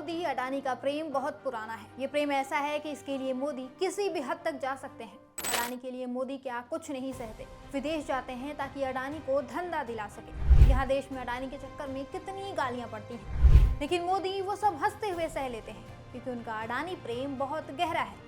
मोदी अडानी का प्रेम बहुत पुराना है। ये प्रेम ऐसा है कि इसके लिए मोदी किसी भी हद तक जा सकते हैं। अडानी के लिए मोदी क्या कुछ नहीं सहते, विदेश जाते हैं ताकि अडानी को धंधा दिला सके। यहाँ देश में अडानी के चक्कर में कितनी गालियां पड़ती हैं, लेकिन मोदी वो सब हंसते हुए सह लेते हैं क्योंकि उनका अडानी प्रेम बहुत गहरा है।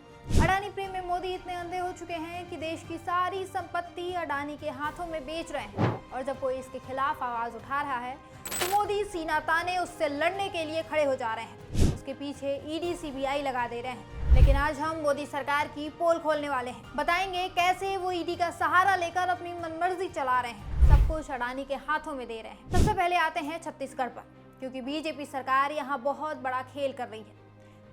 अडानी प्रेम में मोदी इतने अंधे हो चुके हैं कि देश की सारी संपत्ति अडानी के हाथों में बेच रहे हैं, और जब कोई इसके खिलाफ आवाज उठा रहा है तो मोदी सीना ताने उससे लड़ने के लिए खड़े हो जा रहे हैं। उसके पीछे ईडी सीबीआई लगा दे रहे हैं। लेकिन आज हम मोदी सरकार की पोल खोलने वाले हैं, बताएंगे कैसे वो ईडी का सहारा लेकर अपनी मनमर्जी चला रहे हैं, सब कुछ अडानी के हाथों में दे रहे हैं। सबसे पहले आते हैं छत्तीसगढ़ पर, क्योंकि बीजेपी सरकार यहाँ बहुत बड़ा खेल कर रही है।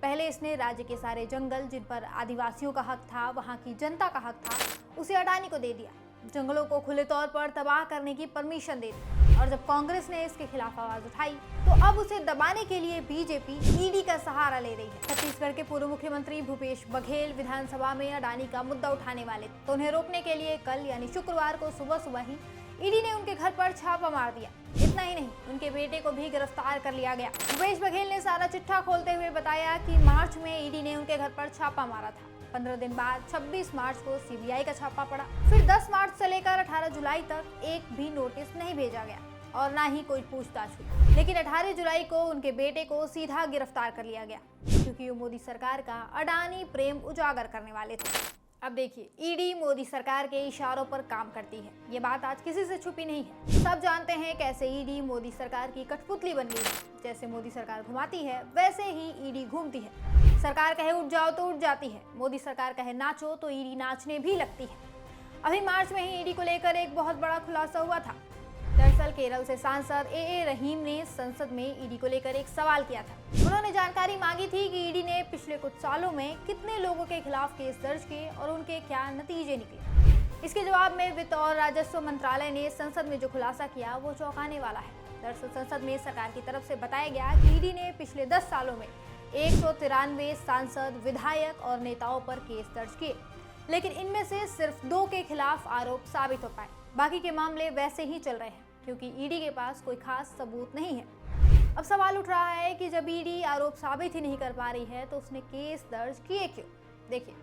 पहले इसने राज्य के सारे जंगल जिन पर आदिवासियों का हक था, वहाँ की जनता का हक था, उसे अडानी को दे दिया। जंगलों को खुले तौर पर तबाह करने की परमिशन दे दी, और जब कांग्रेस ने इसके खिलाफ आवाज उठाई तो अब उसे दबाने के लिए बीजेपी ईडी का सहारा ले रही है। छत्तीसगढ़ के पूर्व मुख्यमंत्री भूपेश बघेल विधानसभा में अडानी का मुद्दा उठाने वाले, तो उन्हें रोकने के लिए कल यानी शुक्रवार को सुबह सुबह ही ईडी ने उनके घर पर छापा मार दिया। इतना ही नहीं, उनके बेटे को भी गिरफ्तार कर लिया गया। भूपेश बघेल ने सारा चिट्ठा खोलते हुए बताया कि मार्च में ईडी ने उनके घर पर छापा मारा था। 15 दिन बाद 26 मार्च को सीबीआई का छापा पड़ा। फिर 10 मार्च से लेकर 18 जुलाई तक एक भी नोटिस नहीं भेजा गया और ना ही कोई पूछताछ हुई। लेकिन 18 जुलाई को उनके बेटे को सीधा गिरफ्तार कर लिया गया, क्योंकि वो मोदी सरकार का अडानी प्रेम उजागर करने वाले थे। अब देखिए, ईडी मोदी सरकार के इशारों पर काम करती है, ये बात आज किसी से छुपी नहीं है। सब जानते हैं कैसे ईडी मोदी सरकार की कठपुतली बन गई है। जैसे मोदी सरकार घुमाती है, वैसे ही ईडी घूमती है। सरकार कहे उठ जाओ तो उठ जाती है, मोदी सरकार कहे नाचो तो ईडी नाचने भी लगती है। अभी मार्च में ही ईडी को लेकर एक बहुत बड़ा खुलासा हुआ था। दरअसल केरल से सांसद ए रहीम ने संसद में ईडी को लेकर एक सवाल किया था। उन्होंने जानकारी मांगी थी कि ईडी ने पिछले कुछ सालों में कितने लोगों के खिलाफ केस दर्ज किए और उनके क्या नतीजे निकले। इसके जवाब में वित्त और राजस्व मंत्रालय ने संसद में जो खुलासा किया वो चौंकाने वाला है। दरअसल संसद में सरकार की तरफ से बताया गया कि ईडी ने पिछले 10 सालों में 193 सांसद, विधायक और नेताओं पर केस दर्ज किए, लेकिन इनमें से सिर्फ 2 के खिलाफ आरोप साबित हो पाए। बाकी के मामले वैसे ही चल रहे हैं, क्योंकि ईडी के पास कोई खास सबूत नहीं है। अब सवाल उठ रहा है कि जब ईडी आरोप साबित ही नहीं कर पा रही है तो उसने केस दर्ज किए क्यों? देखिए,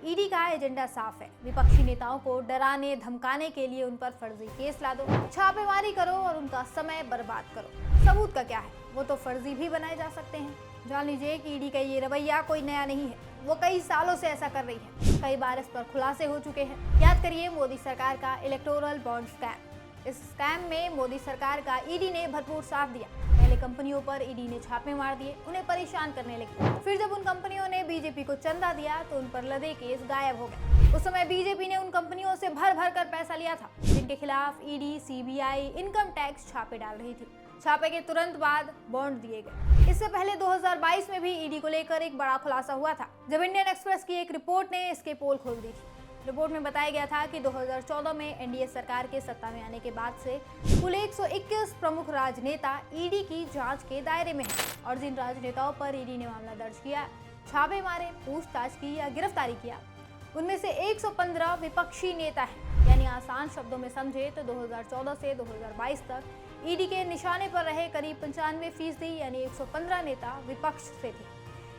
ईडी का एजेंडा साफ है। विपक्षी नेताओं को डराने धमकाने के लिए उन पर फर्जी केस ला दो, छापेमारी करो और उनका समय बर्बाद करो। सबूत का क्या है, वो तो फर्जी भी बनाए जा सकते हैं। जान लीजिए कि ईडी का ये रवैया कोई नया नहीं है, वो कई सालों से ऐसा कर रही है। कई बार इस पर खुलासे हो चुके हैं। याद करिए मोदी सरकार का इलेक्टोरल बॉन्ड स्कैम। इस स्कैम में मोदी सरकार का ईडी ने भरपूर साथ दिया। पहले कंपनियों पर ईडी ने छापे मार दिए, उन्हें परेशान करने लगी। फिर जब उन कंपनियों ने बीजेपी को चंदा दिया तो उन पर लदे केस गायब हो गए। उस समय बीजेपी ने उन कंपनियों से भर भर कर पैसा लिया था, जिनके खिलाफ ईडी, सीबीआई, इनकम टैक्स छापे डाल रही थी। छापे के तुरंत बाद बॉन्ड दिए गए। इससे पहले 2022 में भी ईडी को लेकर एक बड़ा खुलासा हुआ था, जब इंडियन एक्सप्रेस की एक रिपोर्ट ने इसके पोल खोल दी थी। रिपोर्ट में बताया गया था कि 2014 में एनडीए सरकार के सत्ता में आने के बाद से कुल 121 प्रमुख राजनेता ईडी की जांच के दायरे में हैं, और जिन राजनेताओं पर ईडी ने मामला दर्ज किया, छापे मारे, पूछताछ की या गिरफ्तारी किया, उनमें से 115 विपक्षी नेता हैं। यानी आसान शब्दों में समझे तो 2014 से 2022 तक ईडी के निशाने पर रहे करीब 95% यानी 115 नेता विपक्ष से थे।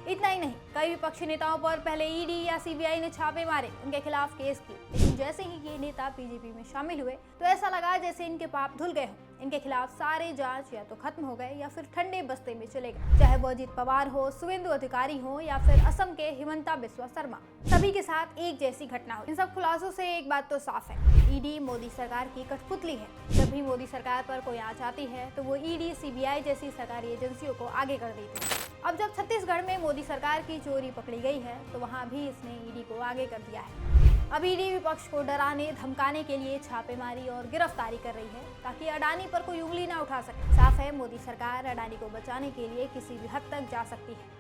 इतना ही नहीं, कई विपक्षी नेताओं पर पहले ईडी या सीबीआई ने छापे मारे, उनके खिलाफ केस किए, लेकिन जैसे ही ये नेता बीजेपी में शामिल हुए तो ऐसा लगा जैसे इनके पाप धुल गए हों। इनके खिलाफ सारे जांच या तो खत्म हो गए या फिर ठंडे बस्ते में चले गए। चाहे वो अजित पवार हो, शुवेंदु अधिकारी हो या फिर असम के हिमंता बिस्वा शर्मा, सभी के साथ एक जैसी घटना हुई। इन सब खुलासों से एक बात तो साफ है, ईडी मोदी सरकार की कठपुतली है। जब भी मोदी सरकार पर कोई आंच आती है तो वो ईडी, सीबीआई जैसी सरकारी एजेंसियों को आगे कर देती है। अब जब छत्तीसगढ़ में मोदी सरकार की चोरी पकड़ी गई है तो वहां भी इसने ईडी को आगे कर दिया है। अब ईडी विपक्ष को डराने धमकाने के लिए छापेमारी और गिरफ्तारी कर रही है, ताकि अडानी पर कोई उंगली ना उठा सके। साफ है, मोदी सरकार अडानी को बचाने के लिए किसी भी हद तक जा सकती है।